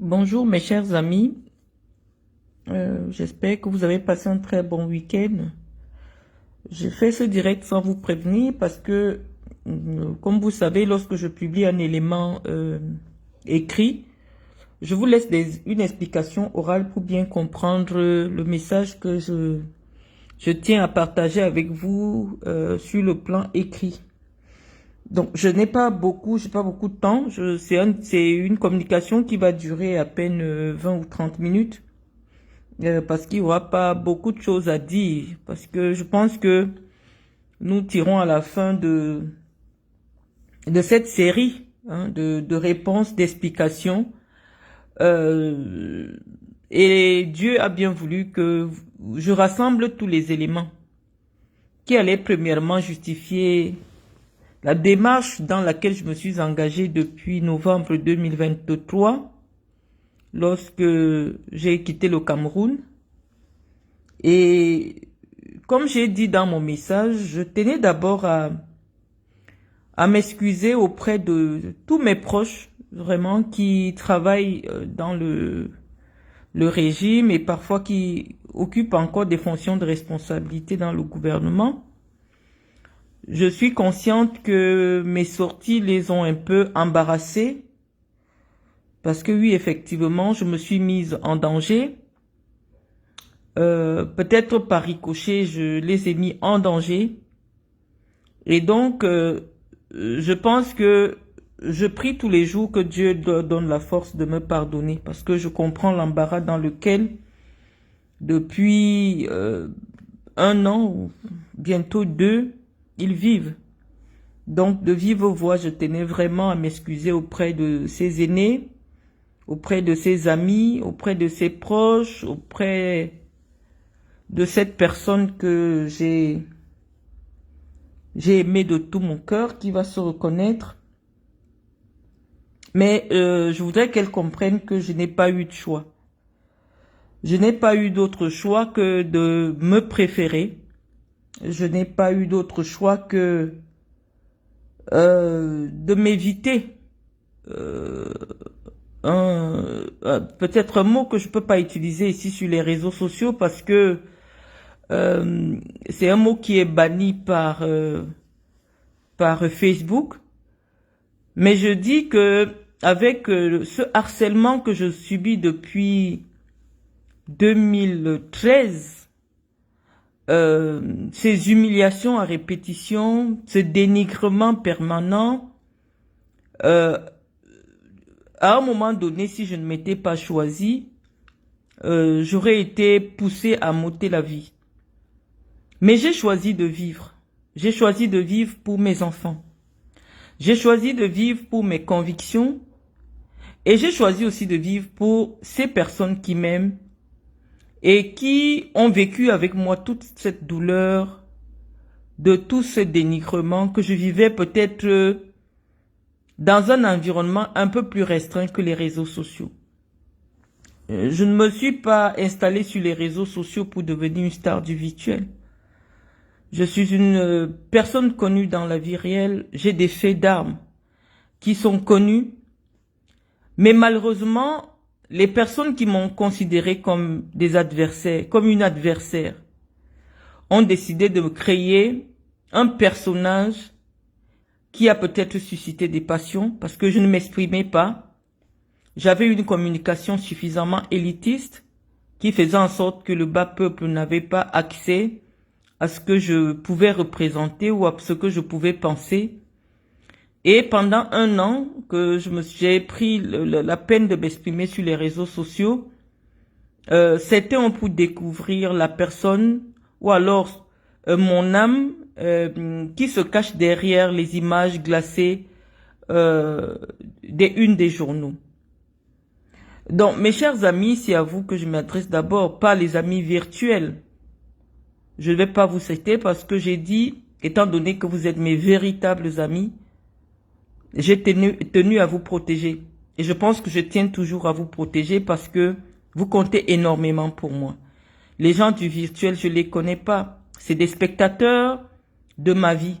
Bonjour mes chers amis. J'espère que vous avez passé un très bon week-end. J'ai fait ce direct sans vous prévenir parce que, comme vous savez, lorsque je publie un élément écrit, je vous laisse une explication orale pour bien comprendre le message que je tiens à partager avec vous sur le plan écrit. Donc, j'ai pas beaucoup de temps. C'est une communication qui va durer à peine 20 ou 30 minutes. Parce qu'il n'y aura pas beaucoup de choses à dire, parce que je pense que nous tirons à la fin de cette série de réponses, d'explications, euh, et Dieu a bien voulu que je rassemble tous les éléments qui allaient premièrement justifier la démarche dans laquelle je me suis engagée depuis novembre 2023, lorsque j'ai quitté le Cameroun. Et comme j'ai dit dans mon message, je tenais d'abord à m'excuser auprès de tous mes proches, vraiment, qui travaillent dans le régime et parfois qui occupent encore des fonctions de responsabilité dans le gouvernement. Je suis consciente que mes sorties les ont un peu embarrassés, parce que oui, effectivement, je me suis mise en danger. Peut-être par ricochet, je les ai mis en danger. Et donc, je pense que je prie tous les jours que Dieu donne la force de me pardonner, parce que je comprends l'embarras dans lequel, depuis un an ou bientôt deux, ils vivent. Donc, de vive voix, je tenais vraiment à m'excuser auprès de ses aînés, auprès de ses amis, auprès de ses proches, auprès de cette personne que j'ai aimé de tout mon cœur, qui va se reconnaître. Mais je voudrais qu'elle comprenne que je n'ai pas eu de choix. Je n'ai pas eu d'autre choix que de me préférer. Je n'ai pas eu d'autre choix que de m'éviter peut-être un mot que je peux pas utiliser ici sur les réseaux sociaux parce que c'est un mot qui est banni par Facebook. Mais je dis que avec ce harcèlement que je subis depuis 2013, ces humiliations à répétition, ce dénigrement permanent, euh, à un moment donné, si je ne m'étais pas choisi, j'aurais été poussée à m'ôter la vie. Mais j'ai choisi de vivre. J'ai choisi de vivre pour mes enfants. J'ai choisi de vivre pour mes convictions et j'ai choisi aussi de vivre pour ces personnes qui m'aiment et qui ont vécu avec moi toute cette douleur de tout ce dénigrement que je vivais peut-être dans un environnement un peu plus restreint que les réseaux sociaux. Je ne me suis pas installée sur les réseaux sociaux pour devenir une star du virtuel. Je suis une personne connue dans la vie réelle. J'ai des faits d'armes qui sont connus. Mais malheureusement, les personnes qui m'ont considéré comme des adversaires, comme une adversaire, ont décidé de me créer un personnage qui a peut-être suscité des passions parce que je ne m'exprimais pas. J'avais une communication suffisamment élitiste qui faisait en sorte que le bas peuple n'avait pas accès à ce que je pouvais représenter ou à ce que je pouvais penser. Et pendant un an que j'ai pris la peine de m'exprimer sur les réseaux sociaux, c'était pour découvrir la personne ou alors mon âme qui se cache derrière les images glacées des unes des journaux. Donc, mes chers amis, c'est à vous que je m'adresse d'abord, pas les amis virtuels. Je ne vais pas vous citer parce que j'ai dit, étant donné que vous êtes mes véritables amis, j'ai tenu à vous protéger. Et je pense que je tiens toujours à vous protéger parce que vous comptez énormément pour moi. Les gens du virtuel, je les connais pas. C'est des spectateurs de ma vie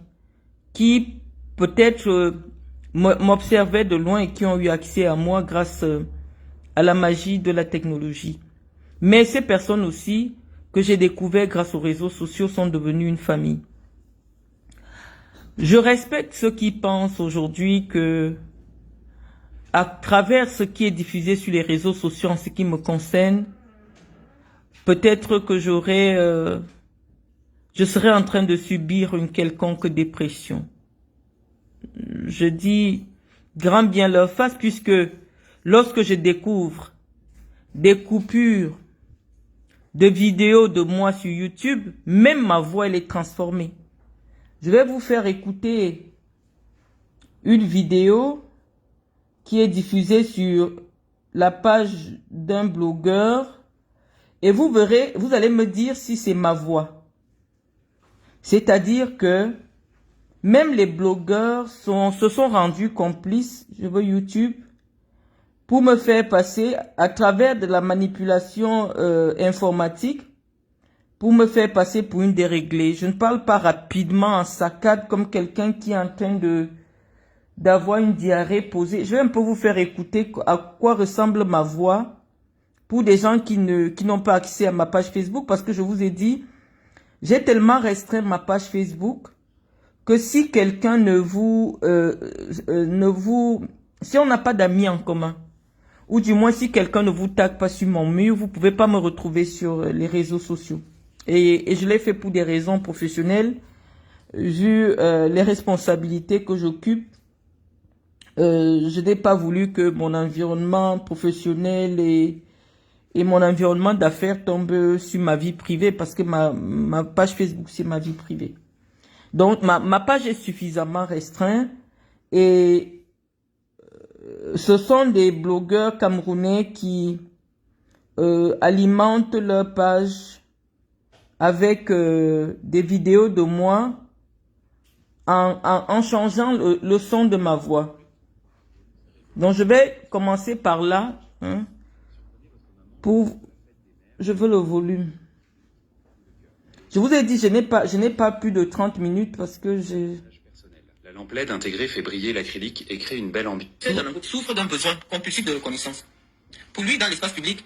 qui peut-être m'observaient de loin et qui ont eu accès à moi grâce à la magie de la technologie. Mais ces personnes aussi, que j'ai découvert grâce aux réseaux sociaux, sont devenues une famille. Je respecte ceux qui pensent aujourd'hui que, à travers ce qui est diffusé sur les réseaux sociaux en ce qui me concerne, peut-être que je serais en train de subir une quelconque dépression. Je dis grand bien leur face, puisque lorsque je découvre des coupures de vidéos de moi sur YouTube, même ma voix elle est transformée. Je vais vous faire écouter une vidéo qui est diffusée sur la page d'un blogueur et vous verrez, vous allez me dire si c'est ma voix. C'est-à-dire que même les blogueurs se sont rendus complices, je veux YouTube, pour me faire passer à travers de la manipulation informatique, pour me faire passer pour une déréglée. Je ne parle pas rapidement en saccade comme quelqu'un qui est en train d'avoir une diarrhée posée. Je vais un peu vous faire écouter à quoi ressemble ma voix pour des gens qui n'ont pas accès à ma page Facebook, parce que je vous ai dit, j'ai tellement restreint ma page Facebook que si quelqu'un si on n'a pas d'amis en commun, ou du moins si quelqu'un ne vous tag pas sur mon mur, vous pouvez pas me retrouver sur les réseaux sociaux. Et je l'ai fait pour des raisons professionnelles, vu les responsabilités que j'occupe. Je n'ai pas voulu que mon environnement professionnel et mon environnement d'affaires tombent sur ma vie privée, parce que ma page Facebook, c'est ma vie privée. Donc, ma page est suffisamment restreinte et ce sont des blogueurs camerounais qui alimentent leur page avec des vidéos de moi en changeant le son de ma voix. Donc, je vais commencer par là. Hein, je veux le volume. Je vous ai dit, je n'ai pas plus de 30 minutes parce que j'ai... La lampe LED intégrée fait briller l'acrylique et crée une belle ambiance. Souffre d'un besoin compulsif de reconnaissance. Pour lui, dans l'espace public,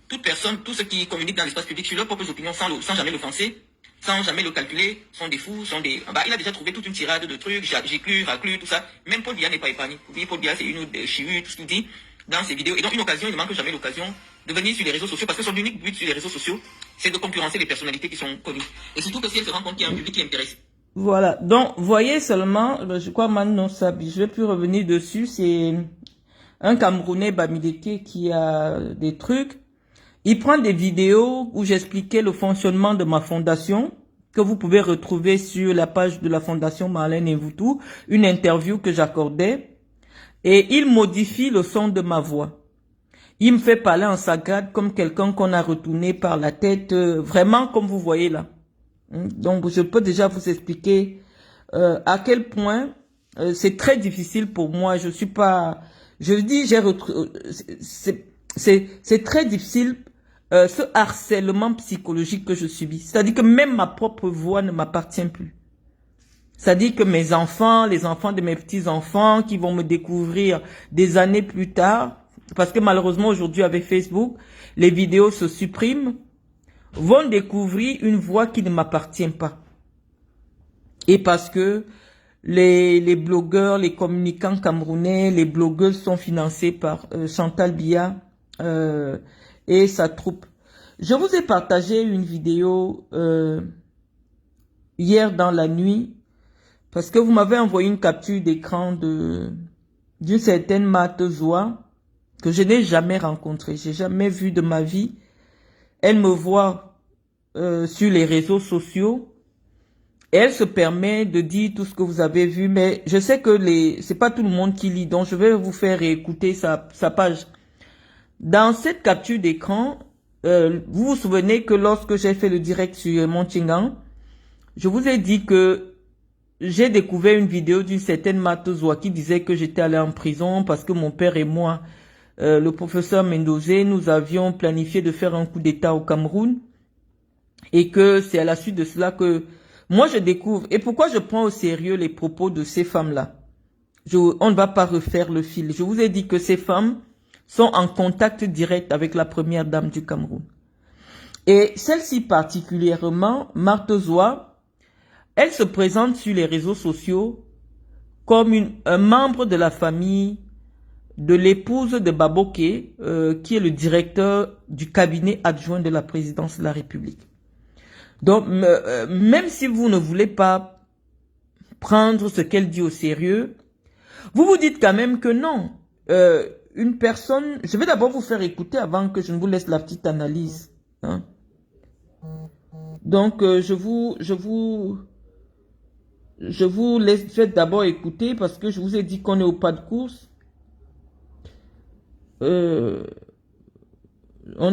toute personne, tous ceux qui communiquent dans l'espace public sur leurs propres opinions sans jamais l'offenser, sans jamais le calculer, sont des fous, il a déjà trouvé toute une tirade de trucs, j'éclus, raclus, tout ça. Même Paul Biya n'est pas épargné. Paul Biya, c'est une chirurgie, tout ce qu'il dit dans ses vidéos. Et donc, une occasion, il ne manque jamais l'occasion de venir sur les réseaux sociaux, parce que son unique but sur les réseaux sociaux, c'est de concurrencer les personnalités qui sont connues. Et surtout que si elle se rend compte qu'il y a un public qui intéresse. Voilà, donc voyez seulement, je crois maintenant ça, je vais plus revenir dessus, c'est un Camerounais Bamileke qui a des trucs. Il prend des vidéos où j'expliquais le fonctionnement de ma fondation, que vous pouvez retrouver sur la page de la fondation Marlène Evoutou, une interview que j'accordais, et il modifie le son de ma voix. Il me fait parler en saccade comme quelqu'un qu'on a retourné par la tête, vraiment comme vous voyez là. Donc, je peux déjà vous expliquer à quel point c'est très difficile pour moi. Je suis pas... Je dis, c'est très difficile ce harcèlement psychologique que je subis. C'est-à-dire que même ma propre voix ne m'appartient plus. C'est-à-dire que mes enfants, les enfants de mes petits-enfants qui vont me découvrir des années plus tard, parce que malheureusement aujourd'hui avec Facebook, les vidéos se suppriment, vont découvrir une voix qui ne m'appartient pas. Et parce que les blogueurs, les communicants camerounais, les blogueuses sont financés par Chantal Biya et sa troupe. Je vous ai partagé une vidéo hier dans la nuit, parce que vous m'avez envoyé une capture d'écran d'une certaine Mate Zoa que je n'ai jamais rencontrée, j'ai jamais vu de ma vie. Elle me voit sur les réseaux sociaux et elle se permet de dire tout ce que vous avez vu, mais je sais que c'est pas tout le monde qui lit, donc je vais vous faire écouter sa page. Dans cette capture d'écran, vous vous souvenez que lorsque j'ai fait le direct sur Montingan, je vous ai dit que j'ai découvert une vidéo d'une certaine Matozoa qui disait que j'étais allé en prison parce que mon père et moi, le professeur Mendozé, nous avions planifié de faire un coup d'État au Cameroun et que c'est à la suite de cela que moi je découvre. Et pourquoi je prends au sérieux les propos de ces femmes-là? On ne va pas refaire le fil. Je vous ai dit que ces femmes sont en contact direct avec la première dame du Cameroun. Et celle-ci particulièrement, Marthe Zoa, elle se présente sur les réseaux sociaux comme un membre de la famille de l'épouse de Baboké, qui est le directeur du cabinet adjoint de la présidence de la République. Donc, même si vous ne voulez pas prendre ce qu'elle dit au sérieux, vous vous dites quand même que non. Une personne... Je vais d'abord vous faire écouter avant que je ne vous laisse la petite analyse. Hein. Donc, je vous laisse, faites d'abord écouter parce que je vous ai dit qu'on est au pas de course. On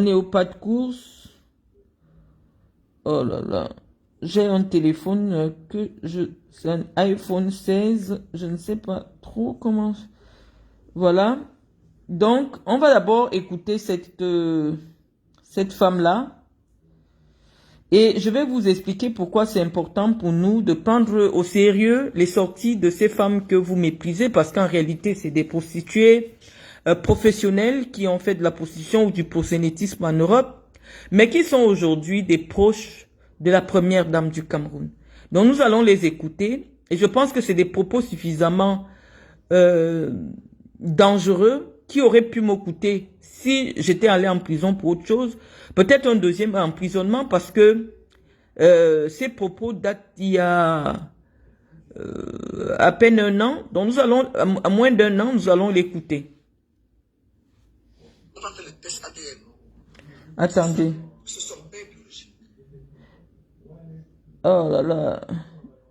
est au pas de course. Oh là là. J'ai un téléphone c'est un iPhone 16. Je ne sais pas trop comment. Voilà. Donc, on va d'abord écouter cette femme-là. Et je vais vous expliquer pourquoi c'est important pour nous de prendre au sérieux les sorties de ces femmes que vous méprisez, parce qu'en réalité, c'est des prostituées professionnelles qui ont fait de la prostitution ou du proxénétisme en Europe, mais qui sont aujourd'hui des proches de la première dame du Cameroun. Donc nous allons les écouter, et je pense que c'est des propos suffisamment dangereux qui auraient pu me coûter si j'étais allé en prison pour autre chose. Peut-être un deuxième emprisonnement parce que ces propos datent d'il y a à peine un an. Donc nous allons, à moins d'un an, nous allons l'écouter. On va faire le test ADN. Attendez. Ce sont bien biologiques. Oh là là.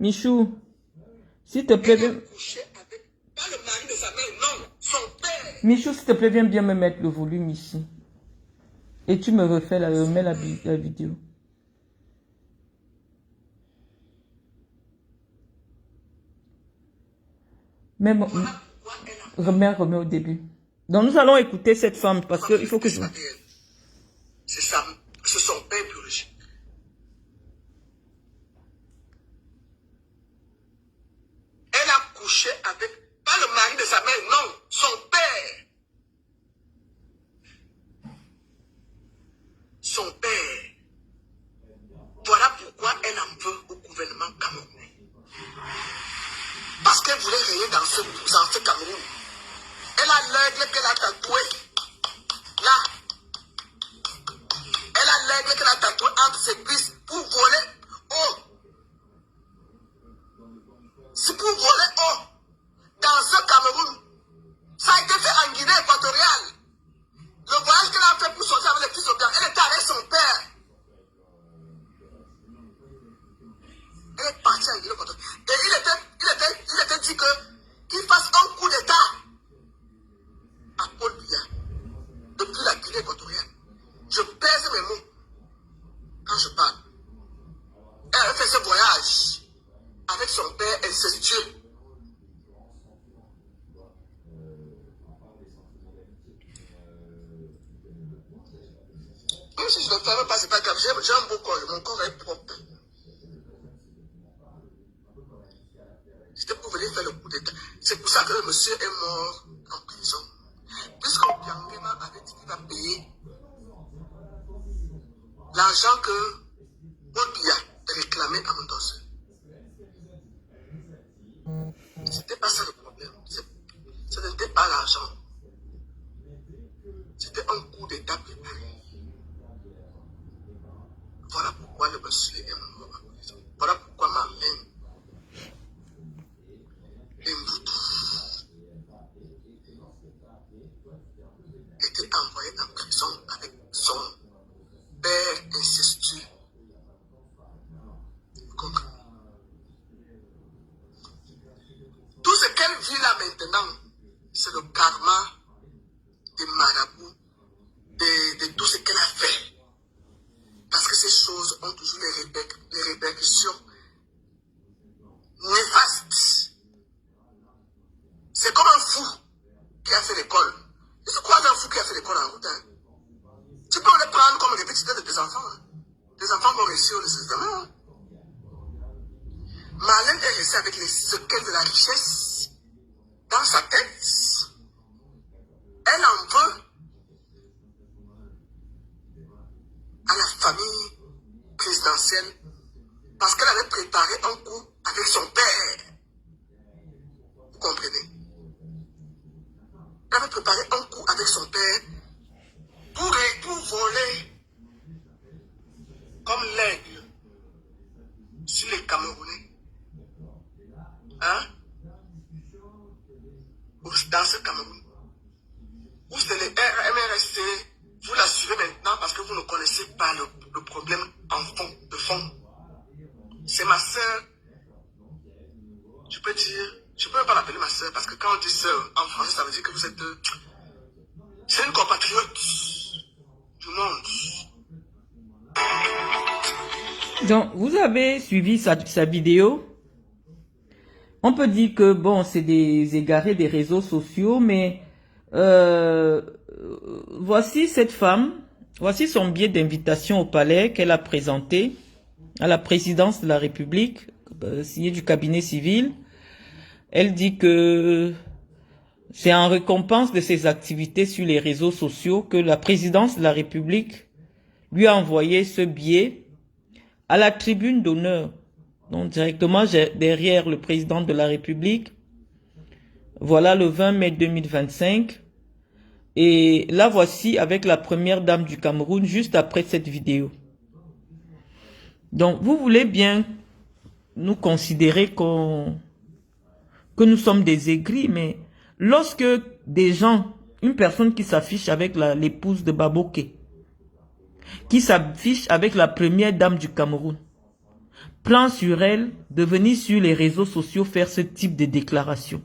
Michou, s'il te plaît, Elle a couché avec, pas le mari de sa mère, non, son père. Michou, s'il te plaît, viens bien me mettre le volume ici. Et tu me refais remets la vidéo. Même, remets au début. Donc nous allons écouter cette femme parce qu'il faut que je... C'est ça, ce sont père biologique. Elle a couché avec, pas le mari de sa mère, non, son père. Son père. Voilà pourquoi elle en veut au gouvernement camerounais. Parce qu'elle voulait régner dans ce Cameroun. Elle a l'aigle qu'elle a tatoué. Là. Elle a l'aigle qu'elle a tatoué entre ses cuisses pour voler haut. C'est pour voler haut. Dans ce Cameroun. Ça a été fait en Guinée équatoriale. Le voyage qu'elle a fait pour sortir avec les fils au camp, elle était avec son père. Elle est partie en Guinée équatoriale. Et il était dit qu'il fasse un coup d'État à Paul Biya, depuis la Guinée équatoriale. Je pèse mes mots quand je parle. Elle a fait ce voyage avec son père incestueux. Même si je ne le fais pas, c'est pas grave. J'ai un beau corps, mon corps est propre. C'était pour venir faire le coup d'État. C'est pour ça que le monsieur est mort en prison. Puisque Biangema avait dit qu'il va payer l'argent que Bolbia réclamait à Mendoza. C'était pas ça le problème. Ce n'était pas l'argent. C'était un coup d'État préparé. Voilà pourquoi le monsieur est mort en prison. Voilà pourquoi ma main était envoyé en prison avec son père incestueux. Vous comprenez? Tout ce qu'elle vit là maintenant, c'est le karma des marabouts, de tout ce qu'elle a fait. Parce que ces choses ont toujours les répercussions néfastes. C'est comme un fou qui a fait l'école. Et tu crois un fou qui a fait l'école en route, hein? Tu peux le prendre comme répétiteur de tes enfants. Hein? Tes enfants vont réussir le système. Hein? Marlène est restée avec les sequelles de la richesse dans sa tête. Elle en veut famille présidentielle parce qu'elle avait préparé un coup avec son père. Vous comprenez? Elle avait préparé un coup avec son père pour voler comme l'aigle sur les Camerounais. Hein? Dans ce Cameroun. Où c'est les MRSC, vous la suivez maintenant parce que vous ne connaissez pas le problème de fond. C'est ma soeur. Je peux même pas l'appeler ma soeur parce que quand on dit soeur en français, ça veut dire que vous êtes... c'est une compatriote du monde. Donc, vous avez suivi sa vidéo. On peut dire que, bon, c'est des égarés des réseaux sociaux, mais voici cette femme, voici son billet d'invitation au palais qu'elle a présenté à la présidence de la République, signé du cabinet civil. Elle dit que c'est en récompense de ses activités sur les réseaux sociaux que la présidence de la République lui a envoyé ce billet à la tribune d'honneur. Donc directement derrière le président de la République. Voilà le 20 mai 2025. Et là voici avec la première dame du Cameroun juste après cette vidéo. Donc vous voulez bien nous considérer que nous sommes des aigris, mais lorsque des gens, une personne qui s'affiche avec l'épouse de Baboké, qui s'affiche avec la première dame du Cameroun, prend sur elle de venir sur les réseaux sociaux faire ce type de déclaration.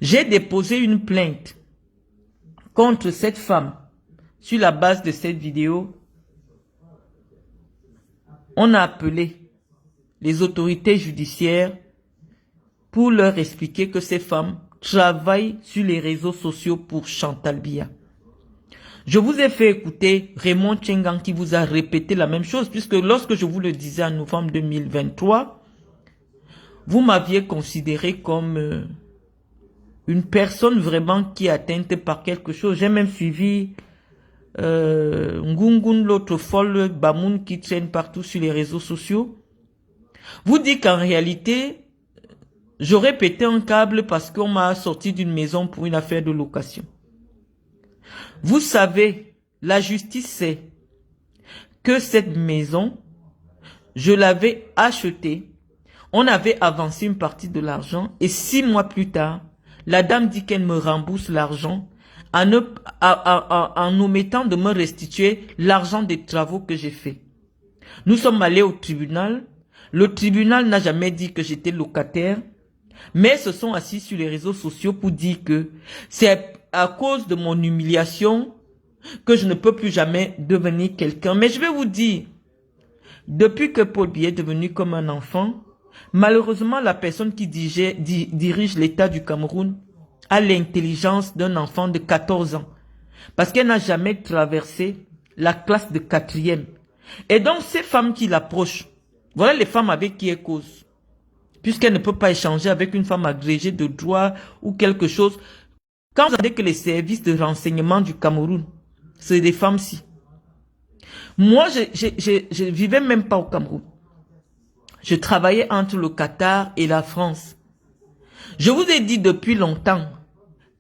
J'ai déposé une plainte contre cette femme sur la base de cette vidéo. On a appelé les autorités judiciaires pour leur expliquer que ces femmes travaillent sur les réseaux sociaux pour Chantal Biya. Je vous ai fait écouter Raymond Tchengang qui vous a répété la même chose, puisque lorsque je vous le disais en novembre 2023, vous m'aviez considéré comme une personne vraiment qui est atteinte par quelque chose. J'ai même suivi Ngungun, l'autre folle Bamoun qui traîne partout sur les réseaux sociaux. Vous dites qu'en réalité, j'aurais pété un câble parce qu'on m'a sorti d'une maison pour une affaire de location. Vous savez, la justice sait que cette maison, je l'avais achetée, on avait avancé une partie de l'argent et 6 mois plus tard, la dame dit qu'elle me rembourse l'argent en omettant de me restituer l'argent des travaux que j'ai fait. Nous sommes allés au tribunal. Le tribunal n'a jamais dit que j'étais locataire, mais se sont assis sur les réseaux sociaux pour dire que c'est à cause de mon humiliation que je ne peux plus jamais devenir quelqu'un. Mais je vais vous dire, depuis que Paul Biya est devenu comme un enfant, malheureusement la personne qui dirige l'État du Cameroun a l'intelligence d'un enfant de 14 ans. Parce qu'elle n'a jamais traversé la classe de 4e. Et donc ces femmes qui l'approchent, voilà les femmes avec qui elle cause. Puisqu'elle ne peut pas échanger avec une femme agrégée de droit ou quelque chose. Quand vous savez que les services de renseignement du Cameroun, c'est des femmes-ci. Moi, je vivais même pas au Cameroun. Je travaillais entre le Qatar et la France. Je vous ai dit depuis longtemps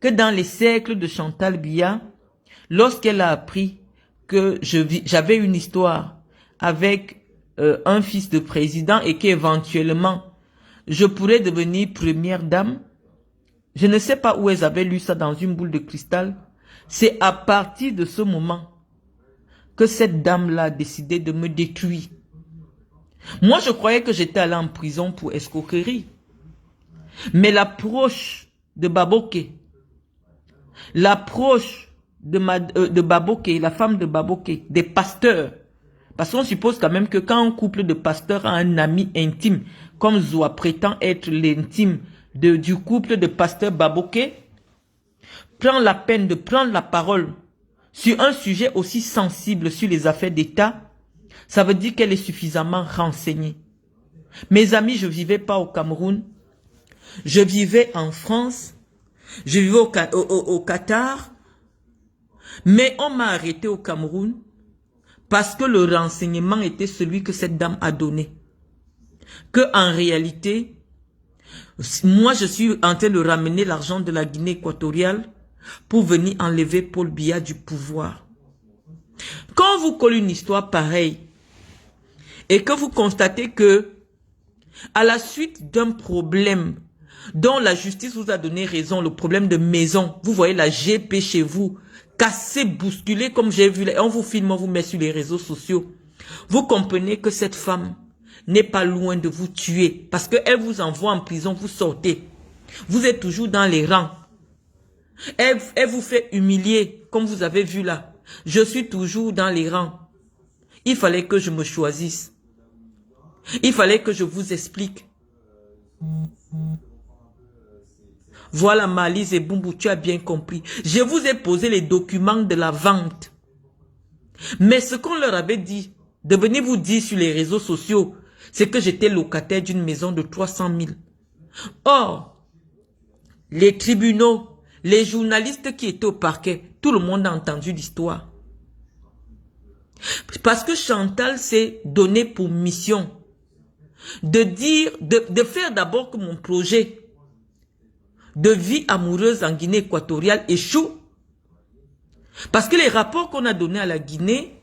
que dans les cercles de Chantal Biya, lorsqu'elle a appris que j'avais une histoire avec un fils de président et qu'éventuellement, je pourrais devenir première dame. Je ne sais pas où elles avaient lu ça dans une boule de cristal. C'est à partir de ce moment que cette dame-là a décidé de me détruire. Moi, je croyais que j'étais allé en prison pour escroquerie. Mais l'approche de Baboké, l'approche de Baboké, la femme de Baboké, des pasteurs, parce qu'on suppose quand même que quand un couple de pasteurs a un ami intime, comme Zoua prétend être l'intime du couple de pasteurs Baboké, prend la peine de prendre la parole sur un sujet aussi sensible sur les affaires d'État, ça veut dire qu'elle est suffisamment renseignée. Mes amis, je ne vivais pas au Cameroun, je vivais en France, je vivais au Qatar, mais on m'a arrêté au Cameroun parce que le renseignement était celui que cette dame a donné. Que en réalité, moi je suis en train de ramener l'argent de la Guinée équatoriale pour venir enlever Paul Biya du pouvoir. Quand vous collez une histoire pareille et que vous constatez que à la suite d'un problème dont la justice vous a donné raison, le problème de maison, vous voyez la GP chez vous, cassée, bousculée, comme j'ai vu, on vous filme, on vous met sur les réseaux sociaux. Vous comprenez que cette femme n'est pas loin de vous tuer, parce qu'elle vous envoie en prison, vous sortez. Vous êtes toujours dans les rangs. Elle vous fait humilier, comme vous avez vu là. Je suis toujours dans les rangs. Il fallait que je me choisisse. Il fallait que je vous explique. Voilà Malise et Bumbou, tu as bien compris. Je vous ai posé les documents de la vente. Mais ce qu'on leur avait dit, de venir vous dire sur les réseaux sociaux, c'est que j'étais locataire d'une maison de 300 000. Or, les tribunaux, les journalistes qui étaient au parquet, tout le monde a entendu l'histoire. Parce que Chantal s'est donné pour mission de dire, de faire d'abord que mon projet de vie amoureuse en Guinée équatoriale échoue. Parce que les rapports qu'on a donnés à la Guinée,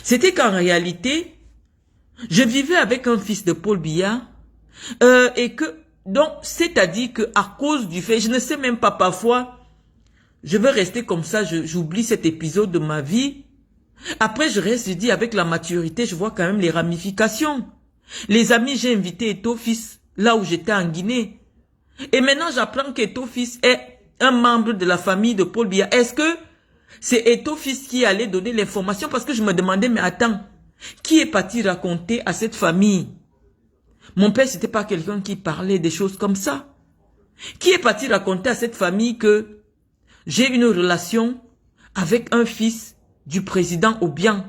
c'était qu'en réalité, je vivais avec un fils de Paul Biya, et que, donc, c'est-à-dire que à cause du fait, je ne sais même pas parfois, je veux rester comme ça, j'oublie cet épisode de ma vie. Après, je reste, je dis, avec la maturité, je vois quand même les ramifications. Les amis, j'ai invité Eto-Fils, là où j'étais en Guinée. Et maintenant, j'apprends qu'Eto-Fils est un membre de la famille de Paul Biya. Est-ce que c'est Eto-Fils qui allait donner l'information? Parce que je me demandais, mais attends, qui est parti raconter à cette famille? Mon père, c'était pas quelqu'un qui parlait des choses comme ça. Qui est parti raconter à cette famille que j'ai une relation avec un fils du président Obiang?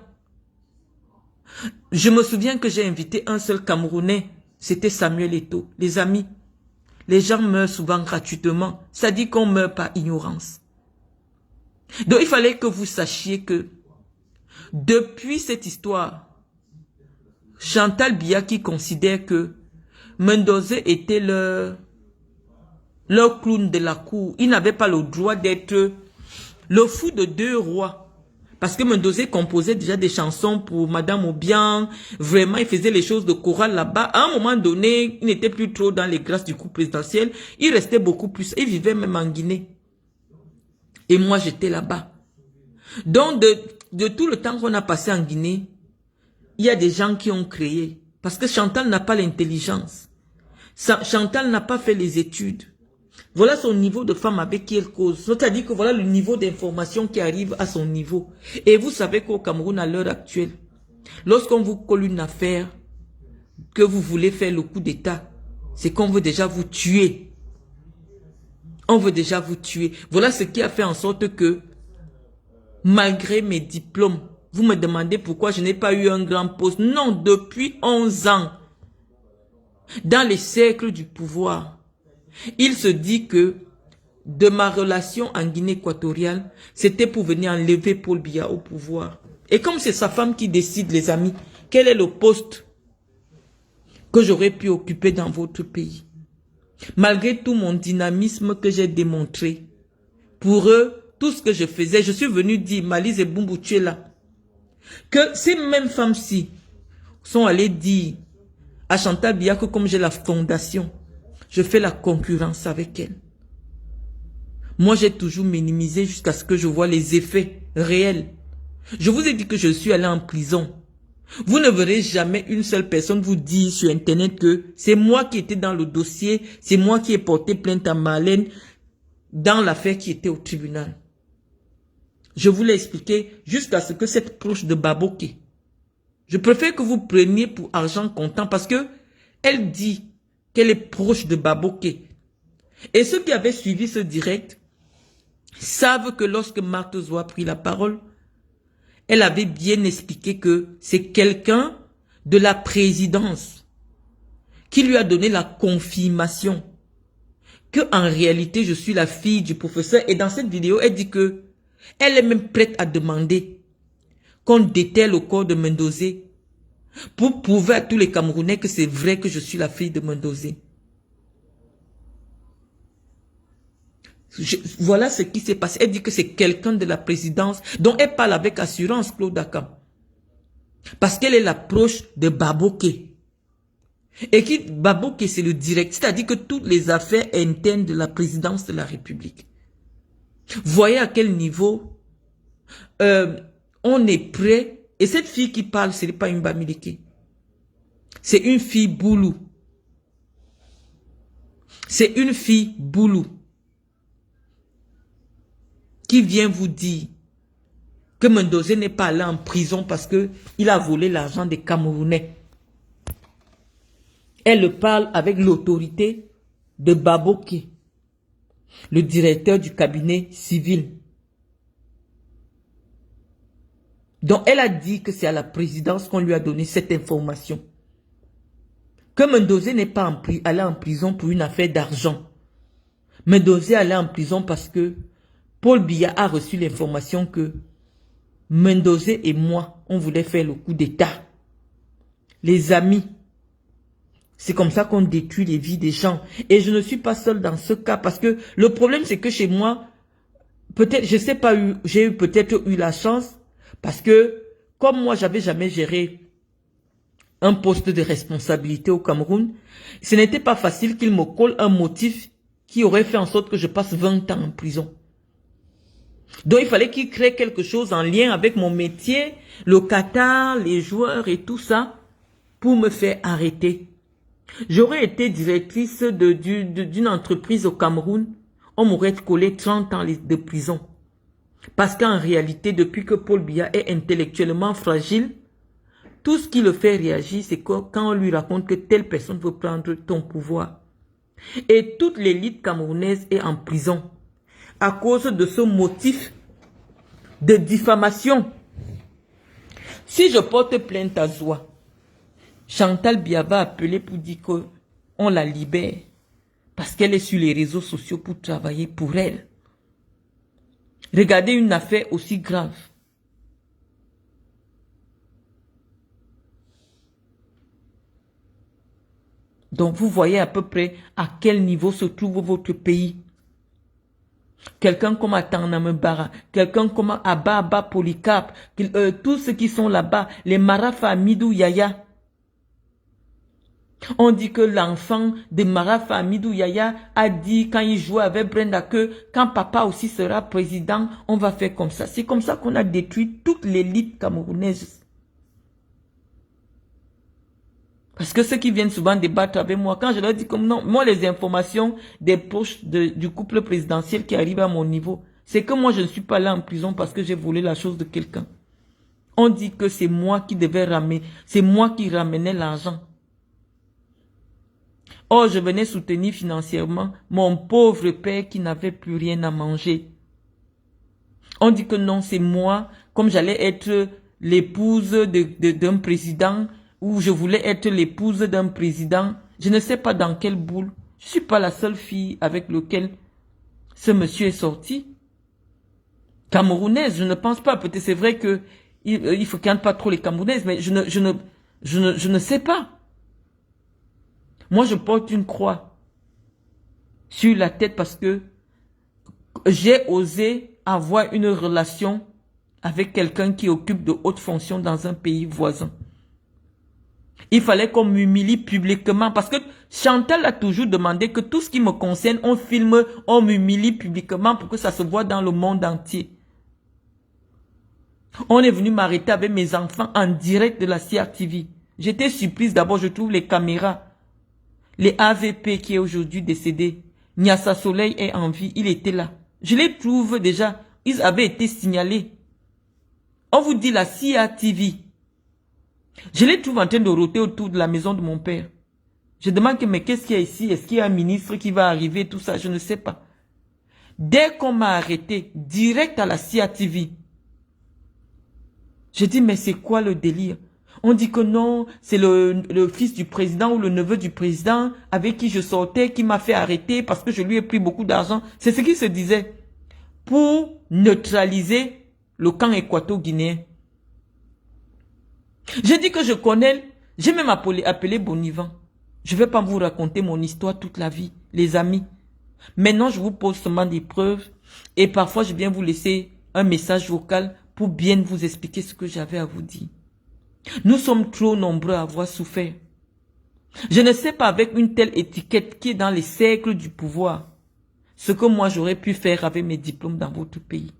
Je me souviens que j'ai invité un seul Camerounais, c'était Samuel Eto'o. Les amis, les gens meurent souvent gratuitement. Ça dit qu'on meurt par ignorance. Donc il fallait que vous sachiez que depuis cette histoire, Chantal Biya qui considère que Mendozé était leur clown de la cour, il n'avait pas le droit d'être le fou de deux rois. Parce que Mendozé composait déjà des chansons pour Madame Obiang. Vraiment, il faisait les choses de chorale là-bas. À un moment donné, il n'était plus trop dans les grâces du coup présidentiel. Il restait beaucoup plus. Il vivait même en Guinée. Et moi, j'étais là-bas. Donc, de tout le temps qu'on a passé en Guinée, il y a des gens qui ont créé. Parce que Chantal n'a pas l'intelligence. Chantal n'a pas fait les études. Voilà son niveau de femme avec qui elle cause. C'est-à-dire que voilà le niveau d'information qui arrive à son niveau. Et vous savez qu'au Cameroun, à l'heure actuelle, lorsqu'on vous colle une affaire, que vous voulez faire le coup d'État, c'est qu'on veut déjà vous tuer. On veut déjà vous tuer. Voilà ce qui a fait en sorte que, malgré mes diplômes, vous me demandez pourquoi je n'ai pas eu un grand poste. Non, depuis 11 ans, dans les cercles du pouvoir, il se dit que de ma relation en Guinée équatoriale, c'était pour venir enlever Paul Biya au pouvoir. Et comme c'est sa femme qui décide, les amis, quel est le poste que j'aurais pu occuper dans votre pays? Malgré tout mon dynamisme que j'ai démontré, pour eux, tout ce que je faisais, je suis venu dire, Malise et Bumbou, tu es là, que ces mêmes femmes-ci sont allées dire à Chantal Biya que comme j'ai la fondation, je fais la concurrence avec elle. Moi, j'ai toujours minimisé jusqu'à ce que je vois les effets réels. Je vous ai dit que je suis allé en prison. Vous ne verrez jamais une seule personne vous dire sur Internet que c'est moi qui étais dans le dossier, c'est moi qui ai porté plainte à Marlène dans l'affaire qui était au tribunal. Je vous l'ai expliqué jusqu'à ce que cette proche de Baboké, je préfère que vous preniez pour argent comptant parce que elle dit qu'elle est proche de Baboké. Et ceux qui avaient suivi ce direct savent que lorsque Marthe Zoa a pris la parole, elle avait bien expliqué que c'est quelqu'un de la présidence qui lui a donné la confirmation que en réalité je suis la fille du professeur. Et dans cette vidéo, elle dit que elle est même prête à demander qu'on déterre le corps de Mendozé pour prouver à tous les Camerounais que c'est vrai que je suis la fille de Mendozé. Voilà ce qui s'est passé. Elle dit que c'est quelqu'un de la présidence dont elle parle avec assurance, Claude Akam. Parce qu'elle est l'approche de Baboké. Et qui, Baboké, c'est le direct, c'est-à-dire que toutes les affaires internes de la présidence de la République. Voyez à quel niveau on est prêt. Et cette fille qui parle, ce n'est pas une Bamileke. C'est une fille boulou. C'est une fille boulou qui vient vous dire que Mendozé n'est pas allé en prison parce qu'il a volé l'argent des Camerounais. Elle parle avec l'autorité de Baboké, le directeur du cabinet civil. Donc elle a dit que c'est à la présidence qu'on lui a donné cette information. Que Mendozé n'est pas allé en prison pour une affaire d'argent. Mendozé allait en prison parce que Paul Biya a reçu l'information que Mendozé et moi, on voulait faire le coup d'État. Les amis, c'est comme ça qu'on détruit les vies des gens. Et je ne suis pas seul dans ce cas parce que le problème c'est que chez moi, peut-être, je sais pas, j'ai peut-être eu la chance parce que comme moi, j'avais jamais géré un poste de responsabilité au Cameroun, ce n'était pas facile qu'il me colle un motif qui aurait fait en sorte que je passe 20 ans en prison. Donc il fallait qu'il crée quelque chose en lien avec mon métier, le Qatar, les joueurs et tout ça, pour me faire arrêter. J'aurais été directrice d'une entreprise au Cameroun, on m'aurait collé 30 ans de prison. Parce qu'en réalité, depuis que Paul Biya est intellectuellement fragile, tout ce qui le fait réagir, c'est quand on lui raconte que telle personne veut prendre ton pouvoir. Et toute l'élite camerounaise est en prison à cause de ce motif de diffamation. Si je porte plainte à Zoua, Chantal Biya va appeler pour dire qu'on la libère parce qu'elle est sur les réseaux sociaux pour travailler pour elle. Regardez une affaire aussi grave. Donc vous voyez à peu près à quel niveau se trouve votre pays. Quelqu'un comme Ataname Bara, quelqu'un comme Abba Polycarpe, tous ceux qui sont là-bas, les Marafa Midou Yaya. On dit que l'enfant de Marafa Amidou Yaya a dit quand il jouait avec Brenda que quand papa aussi sera président, on va faire comme ça. C'est comme ça qu'on a détruit toute l'élite camerounaise. Parce que ceux qui viennent souvent débattre avec moi, quand je leur dis comme non, moi les informations des proches du couple présidentiel qui arrivent à mon niveau, c'est que moi je ne suis pas là en prison parce que j'ai volé la chose de quelqu'un. On dit que c'est moi qui devais ramener, c'est moi qui ramenais l'argent. Or, je venais soutenir financièrement mon pauvre père qui n'avait plus rien à manger. On dit que non, c'est moi, comme j'allais être l'épouse d'un président, ou je voulais être l'épouse d'un président, je ne sais pas dans quelle boule. Je ne suis pas la seule fille avec laquelle ce monsieur est sorti. Camerounaise, je ne pense pas. Peut-être c'est vrai que il faut qu'il n'y ait pas trop les Camerounaises, mais je ne sais pas. Moi, je porte une croix sur la tête parce que j'ai osé avoir une relation avec quelqu'un qui occupe de hautes fonctions dans un pays voisin. Il fallait qu'on m'humilie publiquement parce que Chantal a toujours demandé que tout ce qui me concerne, on filme, on m'humilie publiquement pour que ça se voit dans le monde entier. On est venu m'arrêter avec mes enfants en direct de la CRTV. J'étais surprise d'abord, je trouve les caméras. Les AVP qui est aujourd'hui décédé, Nyassa Soleil est en vie, il était là. Je les trouve déjà, ils avaient été signalés. On vous dit la CRTV. Je les trouve en train de rôter autour de la maison de mon père. Je demande que mais qu'est-ce qu'il y a ici? Est-ce qu'il y a un ministre qui va arriver? Tout ça, je ne sais pas. Dès qu'on m'a arrêté, direct à la CRTV, je dis mais c'est quoi le délire? On dit que non, c'est le fils du président ou le neveu du président avec qui je sortais qui m'a fait arrêter parce que je lui ai pris beaucoup d'argent. C'est ce qui se disait pour neutraliser le camp équato-guinéen. J'ai dit que je connais, j'ai même appelé Bonivant. Je ne vais pas vous raconter mon histoire toute la vie, les amis. Maintenant, je vous pose seulement des preuves et parfois je viens vous laisser un message vocal pour bien vous expliquer ce que j'avais à vous dire. Nous sommes trop nombreux à avoir souffert. Je ne sais pas avec une telle étiquette qui est dans les cercles du pouvoir, ce que moi j'aurais pu faire avec mes diplômes dans votre pays.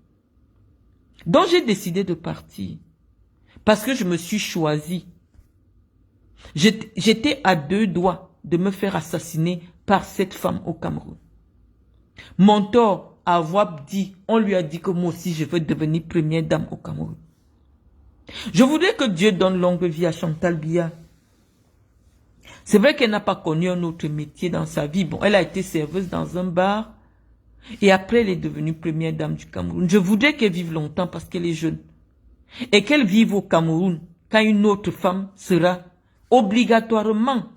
Donc j'ai décidé de partir parce que je me suis choisi. J'étais à 2 doigts de me faire assassiner par cette femme au Cameroun. Mon tort à avoir dit, on lui a dit que moi aussi je veux devenir première dame au Cameroun. Je voudrais que Dieu donne longue vie à Chantal Biya. C'est vrai qu'elle n'a pas connu un autre métier dans sa vie. Bon, elle a été serveuse dans un bar et après elle est devenue première dame du Cameroun. Je voudrais qu'elle vive longtemps parce qu'elle est jeune. Et qu'elle vive au Cameroun quand une autre femme sera obligatoirement,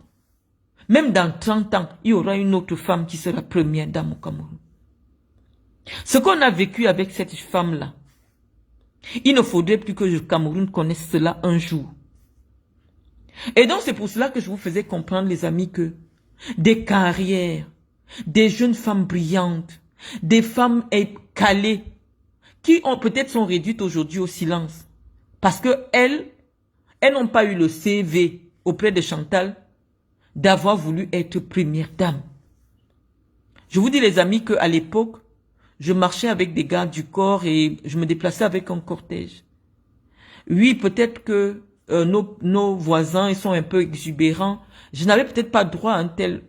même dans 30 ans, il y aura une autre femme qui sera première dame au Cameroun. Ce qu'on a vécu avec cette femme-là, il ne faudrait plus que le Cameroun connaisse cela un jour. Et donc c'est pour cela que je vous faisais comprendre, les amis, que des carrières, des jeunes femmes brillantes, des femmes calées, qui ont peut-être sont réduites aujourd'hui au silence, parce que elles n'ont pas eu le CV auprès de Chantal d'avoir voulu être première dame. Je vous dis, les amis, qu'à l'époque, je marchais avec des gardes du corps et je me déplaçais avec un cortège. Oui, peut-être que nos voisins, ils sont un peu exubérants. Je n'avais peut-être pas droit à un tel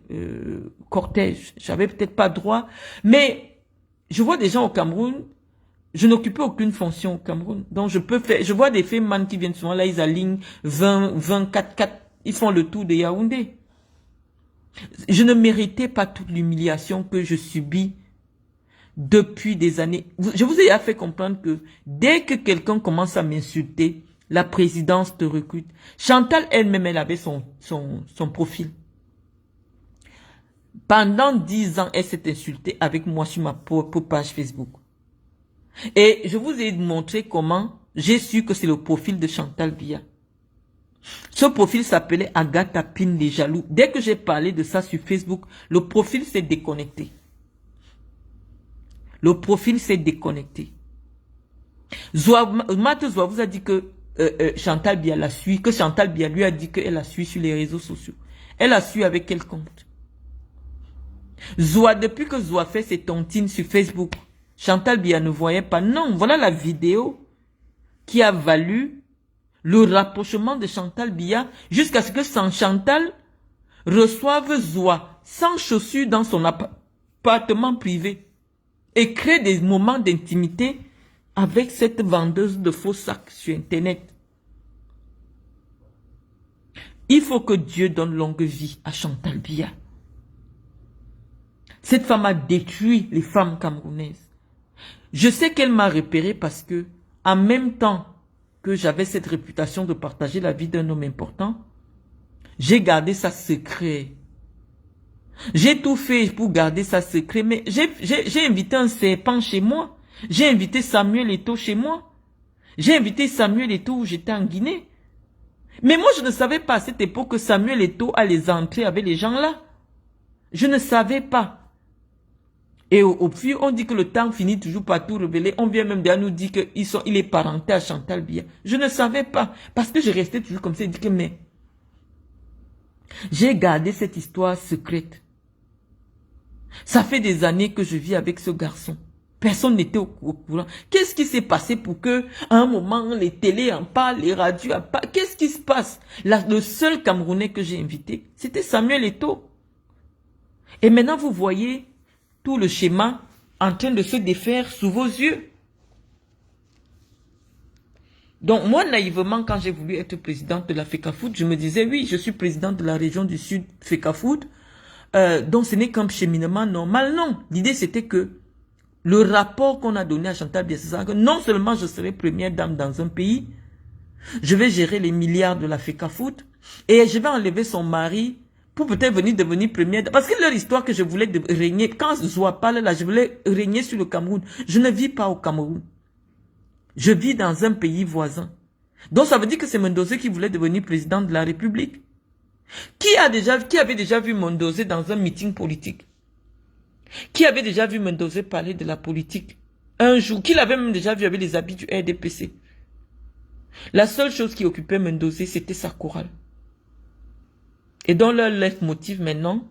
cortège. J'avais peut-être pas droit. Mais je vois des gens au Cameroun, je n'occupais aucune fonction au Cameroun. Donc je peux faire, je vois des femmes qui viennent souvent là, ils alignent 24, ils font le tour de Yaoundé. Je ne méritais pas toute l'humiliation que je subis depuis des années. Je vous ai fait comprendre que dès que quelqu'un commence à m'insulter, la présidence te recrute. Chantal elle-même, elle avait son profil. Pendant 10 ans, elle s'est insultée avec moi sur ma propre page Facebook. Et je vous ai montré comment j'ai su que c'est le profil de Chantal Biya. Ce profil s'appelait Agatha Pin les Jaloux. Dès que j'ai parlé de ça sur Facebook, le profil s'est déconnecté. Le profil s'est déconnecté. Matt Zoua vous a dit que Chantal Biya la suit, que Chantal Biya lui a dit qu'elle la suit sur les réseaux sociaux. Elle la suit avec quel compte? Zoua, depuis que Zoua fait ses tontines sur Facebook, Chantal Biya ne voyait pas. Non, voilà la vidéo qui a valu le rapprochement de Chantal Biya jusqu'à ce que Chantal reçoive Zoua sans chaussures dans son appartement privé et crée des moments d'intimité avec cette vendeuse de faux sacs sur Internet. Il faut que Dieu donne longue vie à Chantal Biya. Cette femme a détruit les femmes camerounaises. Je sais qu'elle m'a repéré parce que, en même temps que j'avais cette réputation de partager la vie d'un homme important, j'ai gardé ça secret. J'ai tout fait pour garder ça secret, mais j'ai invité un serpent chez moi. J'ai invité Samuel Eto'o chez moi. J'ai invité Samuel Eto'o où j'étais en Guinée. Mais moi, je ne savais pas à cette époque que Samuel Eto'o allait entrer avec les gens là. Je ne savais pas. Et au fur, on dit que le temps finit toujours par tout révéler. On vient même déjà nous dire qu'il est parenté à Chantal Biya. Je ne savais pas. Parce que je restais toujours comme ça. Je dis que mais j'ai gardé cette histoire secrète. Ça fait des années que je vis avec ce garçon. Personne n'était au courant. Qu'est-ce qui s'est passé pour que, à un moment, les télés en parlent, les radios en parlent? Qu'est-ce qui se passe? Le seul Camerounais que j'ai invité, c'était Samuel Eto'o. Et maintenant, vous voyez tout le schéma en train de se défaire sous vos yeux. Donc, moi, naïvement, quand j'ai voulu être présidente de la FECAFOOT, je me disais, oui, je suis présidente de la région du Sud FECAFOOT, donc ce n'est qu'un cheminement normal. Non, l'idée c'était que le rapport qu'on a donné à Chantal Biya, c'est ça, que non seulement je serai première dame dans un pays, je vais gérer les milliards de la FECAFOOT et je vais enlever son mari pour peut-être venir devenir première dame. Parce que leur histoire que je voulais régner, quand Zoua parle là, je voulais régner sur le Cameroun. Je ne vis pas au Cameroun. Je vis dans un pays voisin. Donc ça veut dire que c'est Mendoza qui voulait devenir président de la République. Qui avait déjà vu Mendoza dans un meeting politique? Qui avait déjà vu Mendoza parler de la politique? Un jour, qui l'avait même déjà vu avec les habits du RDPC? La seule chose qui occupait Mendoza, c'était sa chorale. Et dans leur leitmotiv maintenant,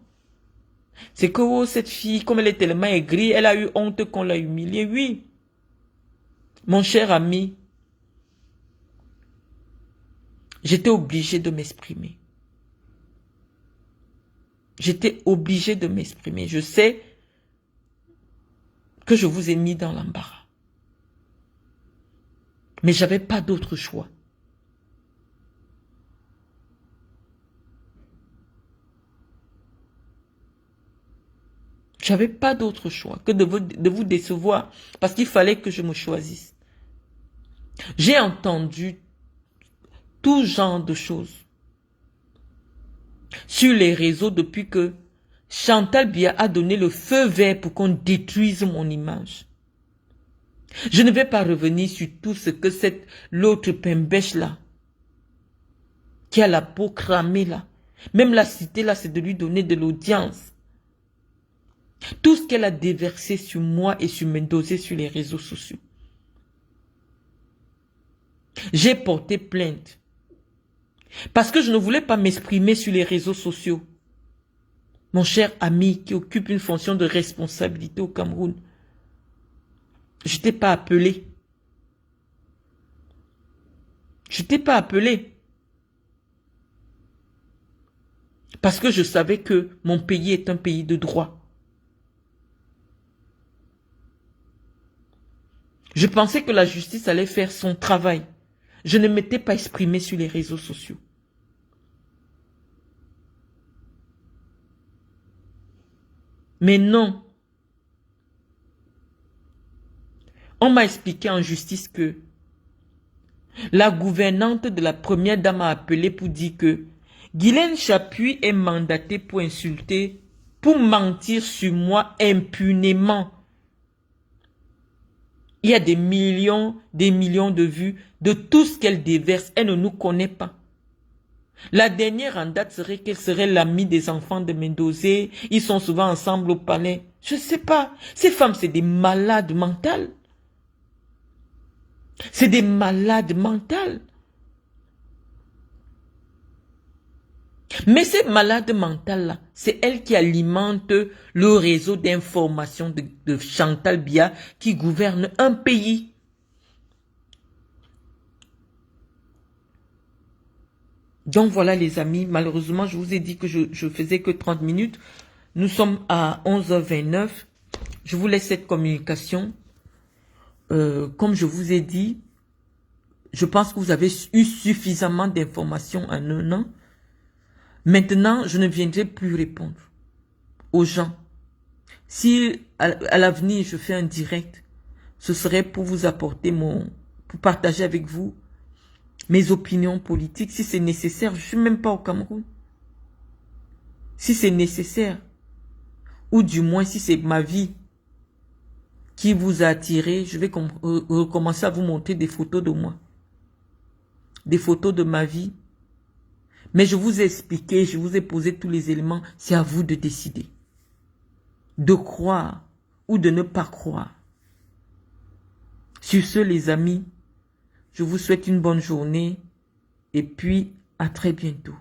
c'est que oh, cette fille, comme elle est tellement aigrie, elle a eu honte qu'on l'a humiliée. Oui, mon cher ami, j'étais obligé de m'exprimer. J'étais obligé de m'exprimer. Je sais que je vous ai mis dans l'embarras. Mais j'avais pas d'autre choix. J'avais pas d'autre choix que de vous décevoir parce qu'il fallait que je me choisisse. J'ai entendu tout genre de choses sur les réseaux depuis que Chantal Biya a donné le feu vert pour qu'on détruise mon image. Je ne vais pas revenir sur tout ce que l'autre pembèche là, qui a la peau cramée là, même la cité là, c'est de lui donner de l'audience. Tout ce qu'elle a déversé sur moi et sur Mendoza sur les réseaux sociaux. J'ai porté plainte. Parce que je ne voulais pas m'exprimer sur les réseaux sociaux. Mon cher ami qui occupe une fonction de responsabilité au Cameroun. Je t'ai pas appelé. Je t'ai pas appelé. Parce que je savais que mon pays est un pays de droit. Je pensais que la justice allait faire son travail. Je ne m'étais pas exprimé sur les réseaux sociaux. Mais non. On m'a expliqué en justice que la gouvernante de la première dame a appelé pour dire que Guylaine Chapuis est mandatée pour insulter, pour mentir sur moi impunément. Il y a des millions de vues de tout ce qu'elle déverse. Elle ne nous connaît pas. La dernière en date serait qu'elle serait l'amie des enfants de Mendoza. Ils sont souvent ensemble au palais. Je ne sais pas. Ces femmes, c'est des malades mentales. C'est des malades mentales. Mais ces malades mentales-là, c'est elle qui alimente le réseau d'information de Chantal Biya qui gouverne un pays. Donc voilà les amis, malheureusement je vous ai dit que je faisais que 30 minutes. Nous sommes à 11h29. Je vous laisse cette communication. Comme je vous ai dit, je pense que vous avez eu suffisamment d'informations en un an. Maintenant, je ne viendrai plus répondre aux gens. Si à l'avenir je fais un direct, ce serait pour vous apporter pour partager avec vous mes opinions politiques. Si c'est nécessaire, je ne suis même pas au Cameroun. Si c'est nécessaire, ou du moins si c'est ma vie qui vous a attiré, je vais recommencer à vous montrer des photos de moi. Des photos de ma vie. Mais je vous ai expliqué, je vous ai posé tous les éléments. C'est à vous de décider. De croire ou de ne pas croire. Sur ce, les amis, je vous souhaite une bonne journée et puis à très bientôt.